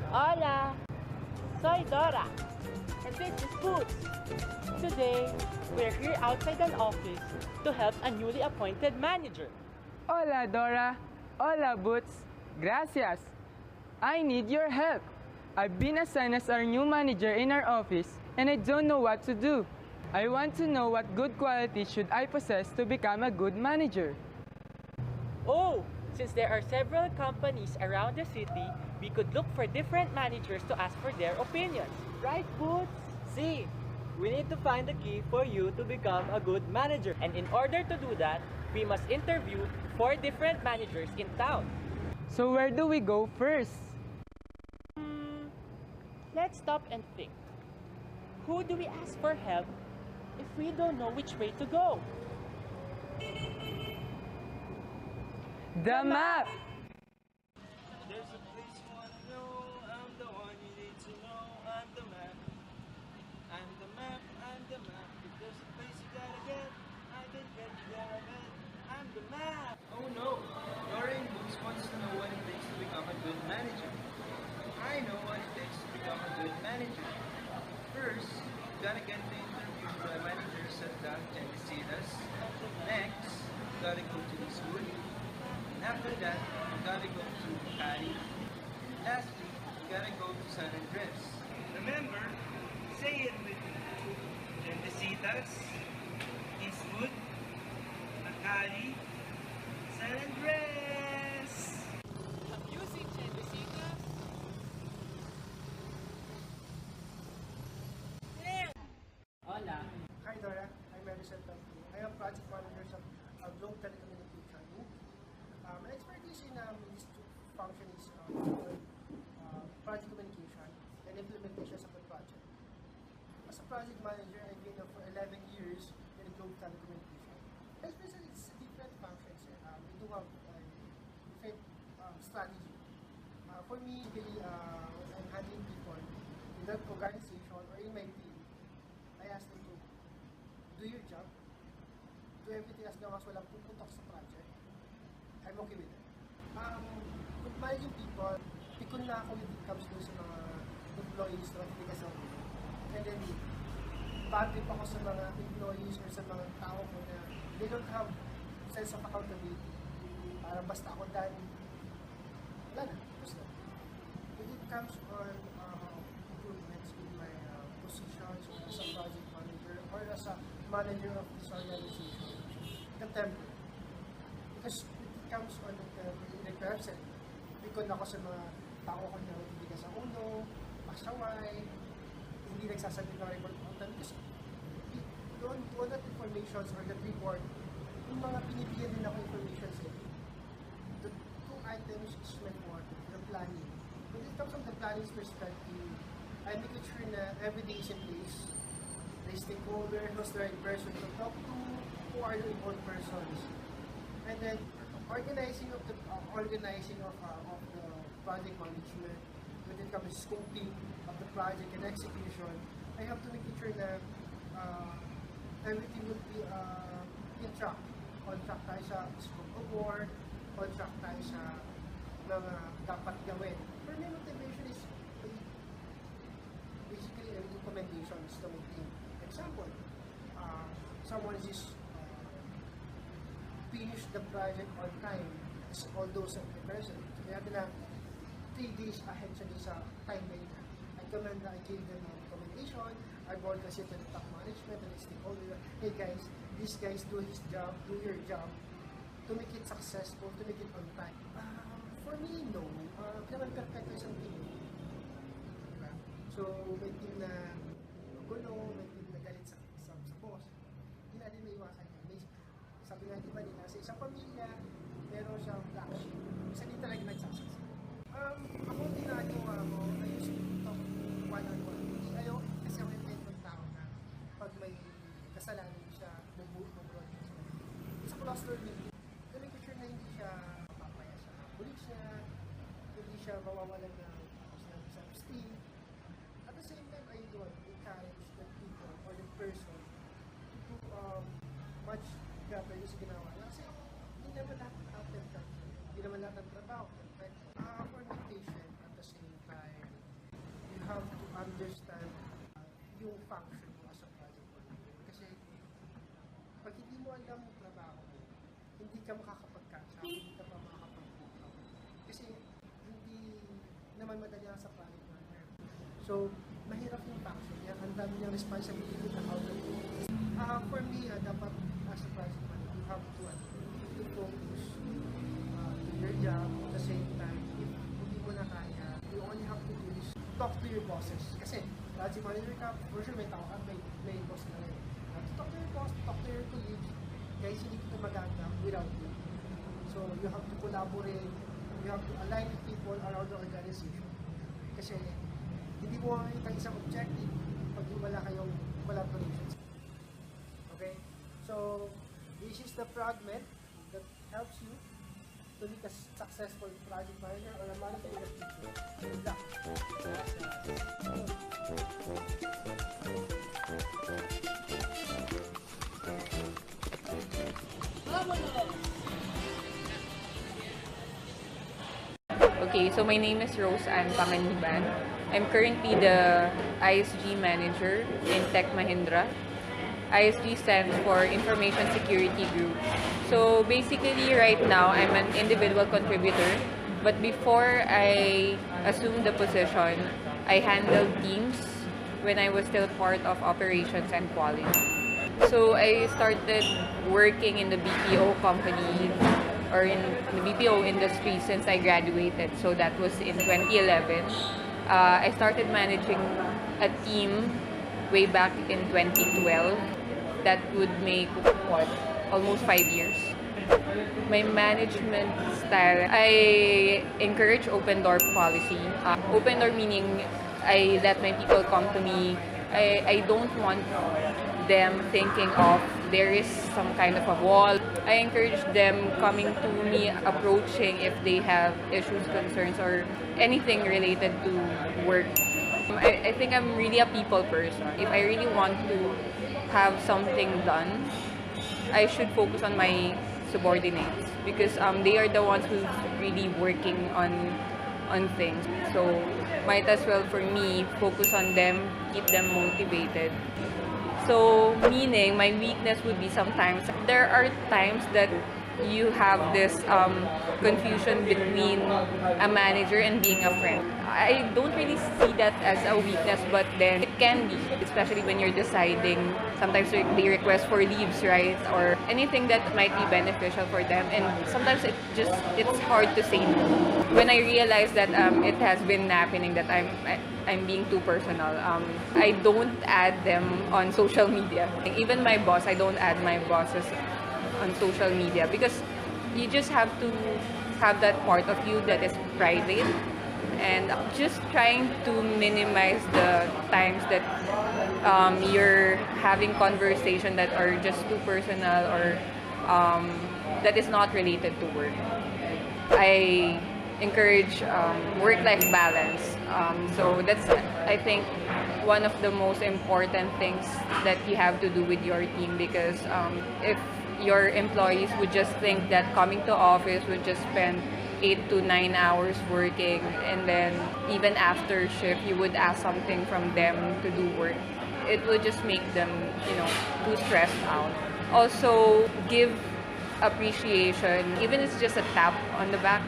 Hola, soy Dora, and this is Boots. Today, we're here outside an office to help a newly appointed manager. Hola, Dora. Hola, Boots. Gracias. I need your help. I've been assigned as our new manager in our office, and I don't know what to do. I want to know what good qualities should I possess to become a good manager. Oh, since there are several companies around the city, we could look for different managers to ask for their opinions. Right, Boots? See, we need to find the key for you to become a good manager. And in order to do that, we must interview 4 different managers in town. So where do we go first? Let's stop and think. Who do we ask for help if we don't know which way to go? The map! There's a place you wanna know, I'm the one you need to know, I'm the map. I'm the map, I'm the map. If there's a place you gotta get, I can get you there, I bet. I'm the map. Oh no, Dora in Books wants to know what it takes to become a good manager. I know what it takes to become a good manager. First, you gotta get the interview by managers at the Gatacelo. Next, you gotta go to the school. After that, you gotta go to Cali. Lastly, you gotta go to San Andres. Remember, say it with me. Gatacelo, Eastwood, Cali, San Andres. Using Gatacelo. Hola. Hi Dora, I'm Madison Pauline. I am project manager of Globe Telecommunication. My expertise in these two functions is project communication and implementation of the project. As a project manager, I've been for 11 years in the Globe Telecommunication. Especially, it's different functions. We do have different strategy. For me, really, when I'm handling people in that organization or in my team, I ask them to do your job, do everything as long as walang puputok sa project. I'm okay with it. Kung managing people, pikon na ako when it comes to sa mga employees na natigas ako. And then, bad trip ako sa mga employees or sa mga tao ko na they don't have sense of accountability. Parang basta ako dahil, wala na, tapos na. When it comes on improvements in my positions as a project manager or as a manager of this organization, the template. Because comes on the person. Bikon ako sa mga tao ko na hindi ka sa ulo, pasaway, hindi nagsasabi ng report on time. Because doon that information or that report, yung mga pinibigyan din ako information sa the 2 items is my part, the planning. When it comes from the planning perspective, I'm making sure na everything is in place. The stakeholder, who's the right person to talk to, who are the involved persons. And then, organizing of the project management when it comes to scoping of the project and execution. I have to make sure that everything would be in track. On track tayo sa scope of work, on track tayo sa mga dapat gawin. For me, motivation is basically recommendations to my team. Example, someone is finish the project on time, although sa person. So, kaya na 3 days ahead siya sa timeline niya. I gave them a recommendation. I brought kasi to the top management and the stakeholder. Hey guys, these guys do his job, do your job to make it successful, to make it on time. For me, no. Kailangan perfecto isang team. Diba? So, may team na gulo, may team na galit sa boss. Hindi natin may iwasan yan. Sabi nga di ba nila, sa isang pamilya, meron siyang black sheep. Isa din talaga nagsasaksa. Ako ginagawa mo, I used to talk one-on-one. Ayaw, kasi ako yung type ng tao na pag may kasalanan siya, bubulot siya. Sa cluster meeting, make sure na hindi siya papaya sa police niya, hindi siya mawawalan ng self-esteem. At the same time, I do encourage the people or the person to much better yung sa ginawa. Kasi hindi naman lahat out-of-touch. Hindi naman lahat ng trabaho. For me, patient at the same time, naman madali lang sa project manager. So, mahirap yung function. Yan, ang dami niyang responsibility na how to do it. For me, dapat as a project manager, you have to focus to your job at the same time. If hindi mo na kaya, you only have to do is talk to your bosses. Kasi, project manager ka, for sure may tao ka, may boss na rin. You have to talk to your boss, talk to your colleagues, guys, hindi kita maganda without you. So, you have to collaborate, you have to align with people around the organization. Kasi, hindi mo makikita isang objective pag wala kayong collaborations. Okay? So, this is the fragment that helps you to be a successful project manager or a manager in the future. Good luck! Okay, so my name is Rose Ann Panganiban. I'm currently the ISG manager in Tech Mahindra. ISG stands for Information Security Group. So basically right now, I'm an individual contributor. But before I assumed the position, I handled teams when I was still part of operations and quality. So I started working in the BPO company or in the BPO industry since I graduated. So that was in 2011. I started managing a team way back in 2012. That would make, what, almost 5 years. My management style, I encourage open door policy. Open door meaning I let my people come to me. I don't want them thinking of there is some kind of a wall. I encourage them coming to me, approaching if they have issues, concerns, or anything related to work. I think I'm really a people person. If I really want to have something done, I should focus on my subordinates because they are the ones who's really working on things. So might as well for me focus on them, keep them motivated. So meaning my weakness would be sometimes there are times that you have this confusion between a manager and being a friend. I don't really see that as a weakness, but then it can be, especially when you're deciding. Sometimes they request for leaves, right? Or anything that might be beneficial for them. And sometimes it's hard to say no. When I realize that it has been happening, that I'm being too personal, I don't add them on social media. Even my boss, I don't add my bosses on social media because you just have to have that part of you that is private and just trying to minimize the times that you're having conversation that are just too personal or that is not related to work. I encourage work-life balance. So that's, I think, one of the most important things that you have to do with your team because if your employees would just think that coming to office would just spend 8 to 9 hours working and then even after shift you would ask something from them to do work, it would just make them, too stressed out. Also, give appreciation, even if it's just a tap on the back,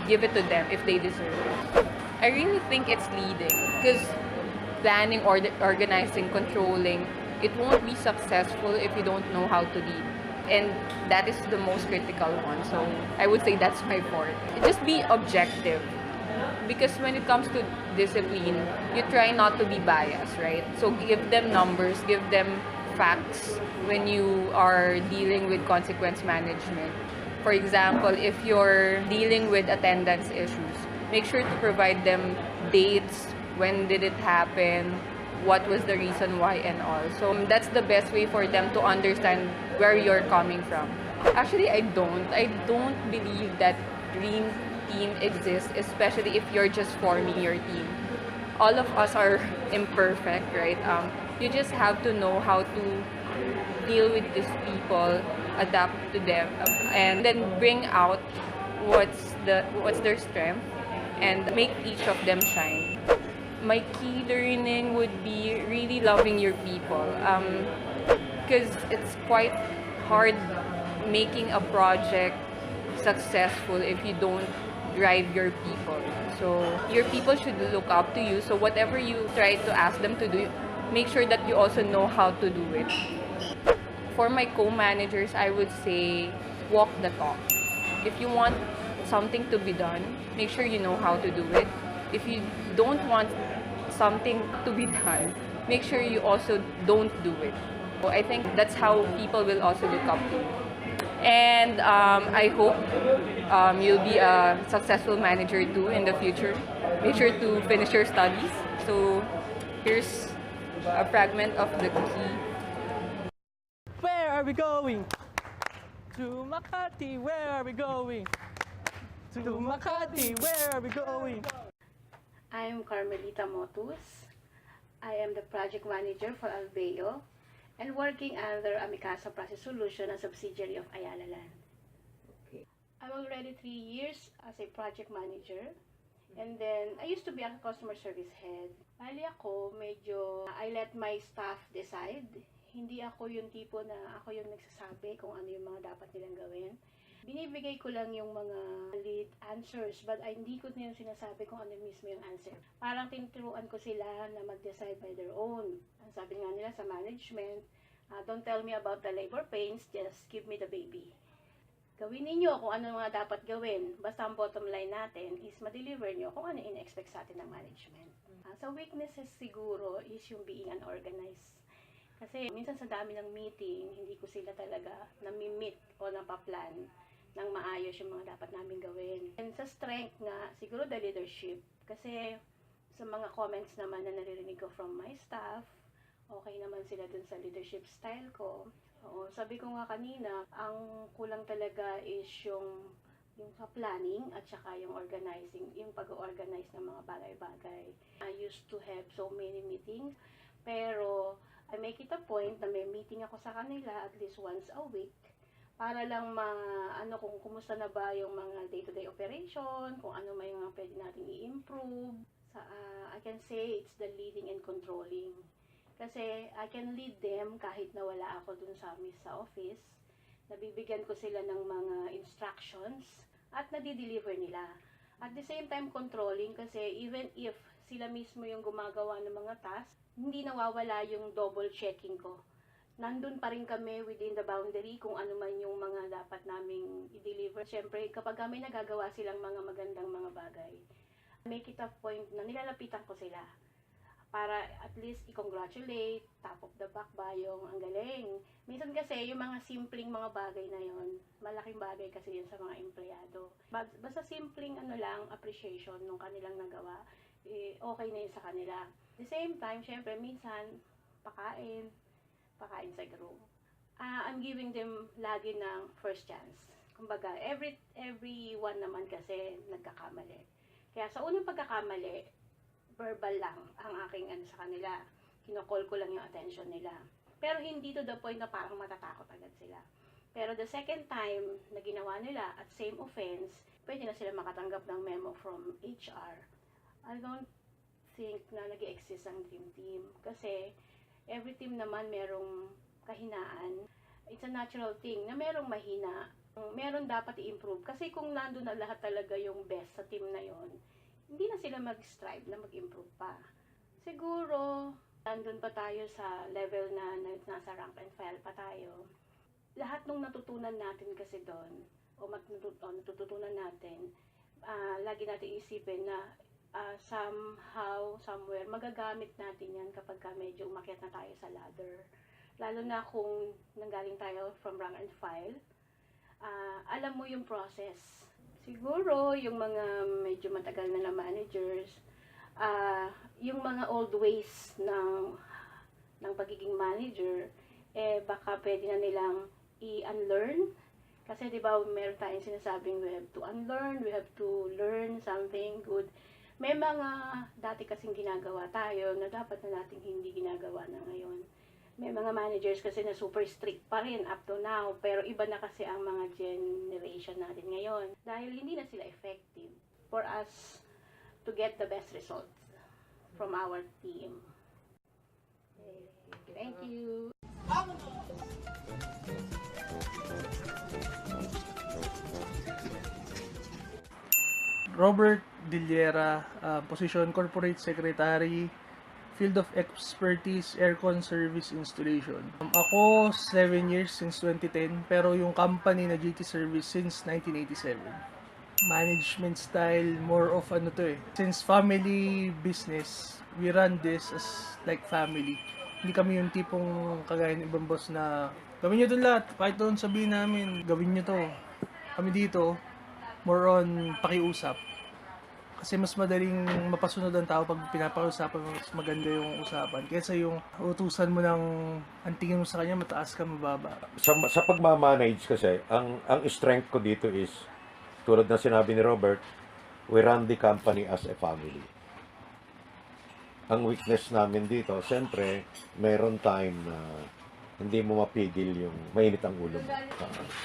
give it to them if they deserve it. I really think it's leading because planning, organizing, controlling, it won't be successful if you don't know how to lead. And that is the most critical one. So I would say that's my forte. Just be objective. Because when it comes to discipline, you try not to be biased, right? So give them numbers, give them facts when you are dealing with consequence management. For example, if you're dealing with attendance issues, make sure to provide them dates, when did it happen, what was the reason why and all. So that's the best way for them to understand where you're coming from. Actually, I don't believe that dream team exists, especially if you're just forming your team. All of us are imperfect, right? You just have to know how to deal with these people, adapt to them, and then bring out what's their strength and make each of them shine. My key learning would be really loving your people because it's quite hard making a project successful if you don't drive your people. So your people should look up to you. So whatever you try to ask them to do, make sure that you also know how to do it. For my co-managers, I would say walk the talk. If you want something to be done, make sure you know how to do it. If you don't want something to be done, make sure you also don't do it. So I think that's how people will also look up to you. And I hope you'll be a successful manager too in the future. Make sure to finish your studies. So here's a fragment of the key. Where are we going? To Makati, where are we going? To Makati, where are we going? I'm Carmelita Motus. I am the project manager for Albeo and working under Amicasa Process Solution, a subsidiary of Ayala Land. Okay. I'm already 3 years as a project manager. And then, I used to be a customer service head. Bali ako, I let my staff decide. Hindi ako yung tipo na ako yung nagsasabi kung ano yung mga dapat nilang gawin. Binibigay ko lang yung mga lead answers, but hindi ko na yung sinasabi kung ano mismo yung answer. Parang tinuturuan ko sila na mag-decide by their own. Ang sabi nga nila sa management, don't tell me about the labor pains, just give me the baby. Gawin ninyo kung ano mga dapat gawin. Basta ang bottom line natin is ma-deliver nyo kung ano in-expect sa atin ng management. So weaknesses siguro is yung being unorganized. Kasi minsan sa dami ng meeting, hindi ko sila talaga nami-meet o napaplan ng maayos yung mga dapat namin gawin. And sa strength nga, siguro the leadership. Kasi sa mga comments naman na naririnig ko from my staff, okay naman sila dun sa leadership style ko. Oo, sabi ko nga kanina, ang kulang talaga is yung sa planning at saka yung organizing, yung pag-organize ng mga bagay-bagay. I used to have so many meetings, pero I make it a point na may meeting ako sa kanila at least once a week para lang kung kumusta na ba yung mga day-to-day operation, kung ano may mga pwede natin i-improve. I can say it's the leading and controlling. Kasi I can lead them kahit na wala ako dun sa office. Nabibigyan ko sila ng mga instructions at nadi-deliver nila. At the same time, controlling kasi even if sila mismo yung gumagawa ng mga tasks, hindi nawawala yung double checking ko. Nandun pa rin kami within the boundary kung ano man yung mga dapat naming i-deliver. Siyempre, kapag kami nagagawa silang mga magandang mga bagay, make it a point na nilalapitan ko sila para at least i-congratulate, top of the back ba yung ang galing. Minsan kasi yung mga simpleng mga bagay na yon, malaking bagay kasi yun sa mga empleyado. Basta simpleng appreciation nung kanilang nagawa, okay na yun sa kanila. At the same time, syempre, minsan, pakain sa group. I'm giving them lagi ng first chance. Kumbaga, everyone naman kasi nagkakamali. Kaya sa unang pagkakamali, verbal lang ang aking sa kanila. Kinocall ko lang yung attention nila. Pero hindi to the point na parang matatakot agad sila. Pero the second time na ginawa nila at same offense, pwede na sila makatanggap ng memo from HR. I don't think na nag-exist ang dream team. Kasi every team naman merong kahinaan. It's a natural thing na merong mahina. Meron dapat i-improve. Kasi kung nandun na lahat talaga yung best sa team na yon, hindi na sila mag-strive na mag-improve pa. Siguro, nandun pa tayo sa level na nasa rank and file pa tayo. Lahat nung natutunan natin kasi doon, o natututunan natin, lagi natin isipin na somehow, somewhere, magagamit natin yan kapag medyo umakyat na tayo sa ladder. Lalo na kung nanggaling tayo from rank and file, alam mo yung process. Siguro, yung mga medyo matagal na managers, yung mga old ways ng pagiging manager, baka pwede na nilang i-unlearn. Kasi diba, meron tayong sinasabing we have to unlearn, we have to learn something good. May mga dati kasing ginagawa tayo na dapat na nating hindi ginagawa na ngayon. May mga managers kasi na super strict pa rin up to now, pero iba na kasi ang mga generation natin ngayon. Dahil hindi na sila effective for us to get the best results from our team. Thank you. Robert Dillera, position Corporate Secretary, Field of Expertise, Aircon Service Installation. Ako, 7 years since 2010, pero yung company na GT Service since 1987. Management style, more of ano to eh. Since family business, we run this as like family. Hindi kami yung tipong kagaya ng ibang boss na gawin nyo to lahat, kahit doon sabihin namin, gawin nyo to. Kami dito, more on pakiusap. Kasi mas madaling mapasunod ang tao pag pinapausapan, mas maganda yung usapan. Kaysa yung utusan mo ng ang tingin mo sa kanya, mataas ka, mababa. Sa pagmamanage kasi, ang strength ko dito is, tulad na sinabi ni Robert, we run the company as a family. Ang weakness namin dito, siyempre, mayroon time na hindi mo mapigil yung mainit ang ulo mo.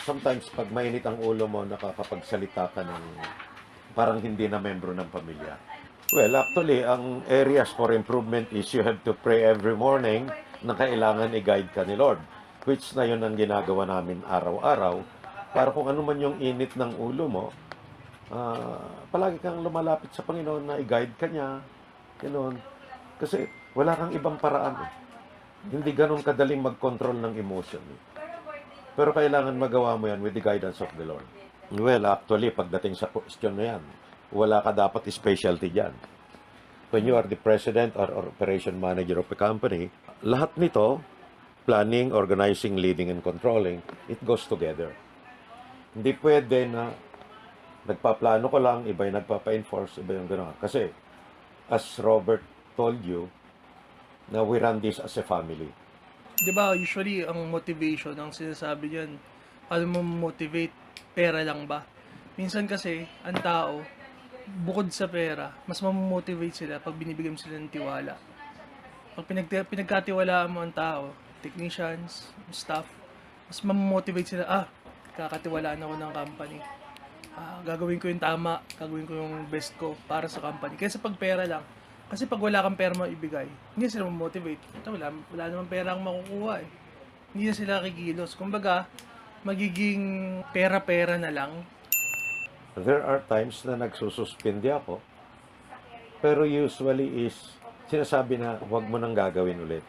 Sometimes, pag mainit ang ulo mo, nakakapagsalita ka ng parang hindi na membro ng pamilya. Well, actually, ang areas for improvement is you have to pray every morning na kailangan i-guide ka ni Lord. Which na yun ang ginagawa namin araw-araw. Para kung ano man yung init ng ulo mo, palagi kang lumalapit sa Panginoon na i-guide ka niya. Ganoon. Kasi wala kang ibang paraan. Hindi ganun kadaling mag-control ng emotion. Pero kailangan magawa mo yan with the guidance of the Lord. Well, actually, pagdating sa question na yan, wala ka dapat specialty dyan. When you are the president or operation manager of a company, lahat nito, planning, organizing, leading, and controlling, it goes together. Hindi pwede na nagpaplano ko lang, iba yung nagpapa-enforce, iba yung gano'n. Kasi, as Robert told you, na we run this as a family. Diba, usually, ang motivation, ang sinasabi dyan, paano mo motivate, pera lang ba? Minsan kasi, ang tao, bukod sa pera, mas mamomotivate sila pag binibigyan mo sila ng tiwala. Pag pinagkatiwalaan mo ang tao, technicians, staff, mas mamomotivate sila, kakatiwalaan ako ng company. Gagawin ko yung tama, gagawin ko yung best ko para sa company. Kaya sa pag pera lang, kasi pag wala kang pera maibigay, hindi sila mamotivate. Wala naman pera ang makukuha eh. Hindi na sila kikilos. Kumbaga, magiging pera-pera na lang. There are times na nagsususpindi ako, pero usually is sinasabi na huwag mo nang gagawin ulit.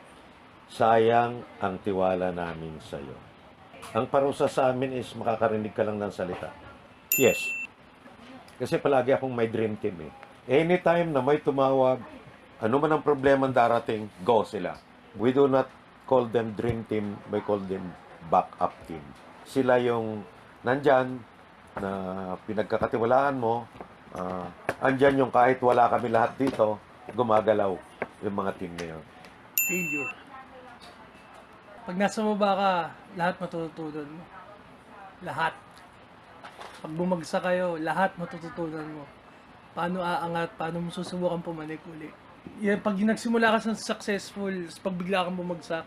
Sayang ang tiwala namin sa iyo. Ang parusa sa amin is makakarinig ka lang ng salita. Yes. Kasi palagi akong may dream team eh. Anytime na may tumawag, ano man ang problema darating, go sila. We do not call them dream team, we call them backup team. Sila yung nandyan na pinagkakatiwalaan mo, andyan yung kahit wala kami lahat dito, gumagalaw yung mga team na yun. Failure. Pag nasa baba ka, lahat matututunan mo. Lahat. Pag bumagsak kayo, lahat matututunan mo. Paano aangat, paano mo susubukan pumanik uli. Yan, pag nagsimula ka sa successful, pag bigla kang bumagsak,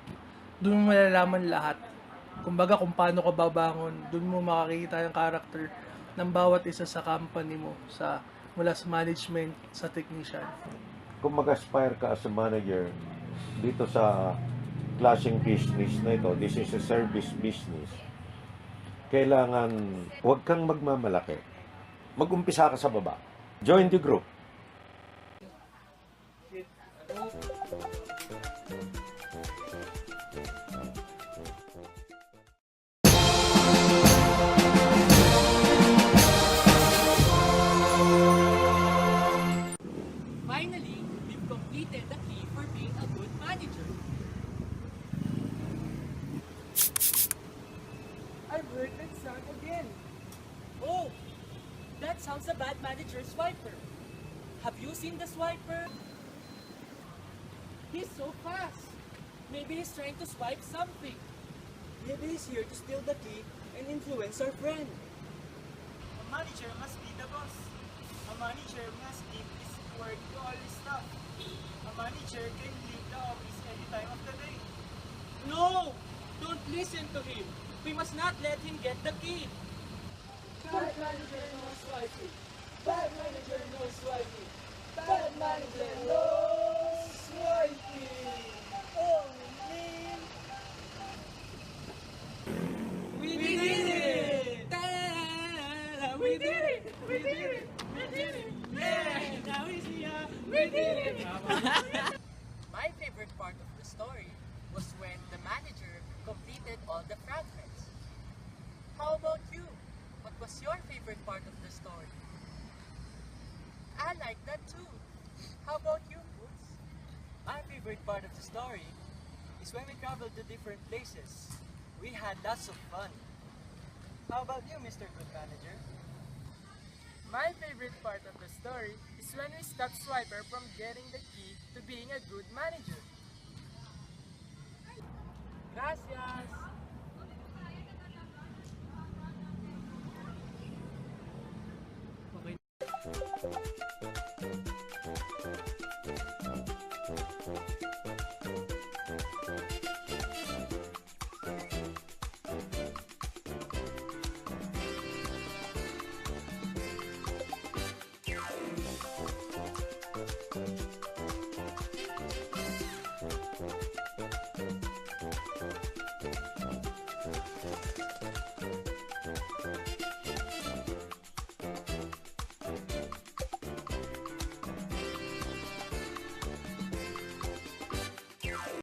doon mo malalaman lahat. Kumbaga kung paano ka babangon, doon mo makakita yung character ng bawat isa sa company mo, mula sa management, sa technician. Kung mag-aspire ka as a manager dito sa klaseng business na ito, this is a service business, kailangan huwag kang magmamalaki. Mag-umpisa ka sa baba. Join the group. Finally, we've completed the key for being a good manager. I've heard that sound again. Oh, that sounds a bad manager's swiper. Have you seen the swiper? He's so fast. Maybe he's trying to swipe something. Maybe he's here to steal the key and influence our friend. A manager must be the boss. A manager must give his word to all his staff. A manager can leave the office any time of the day. No! Don't listen to him. We must not let him get the key. Bad manager no swiping. Bad manager no swiping. Bad manager no swiping. Oh, man! We did it! Ta-da! We did it! We did it! We did it! My favorite part of the story was when the manager completed all the fragments. How about you? What was your favorite part of the story? I like that too. How about you, Boots? My favorite part of the story is when we traveled to different places. We had lots of fun. How about you, Mr. Good Manager? My favorite part of the story is when we stopped Swiper from getting the key to being a good manager. Gracias!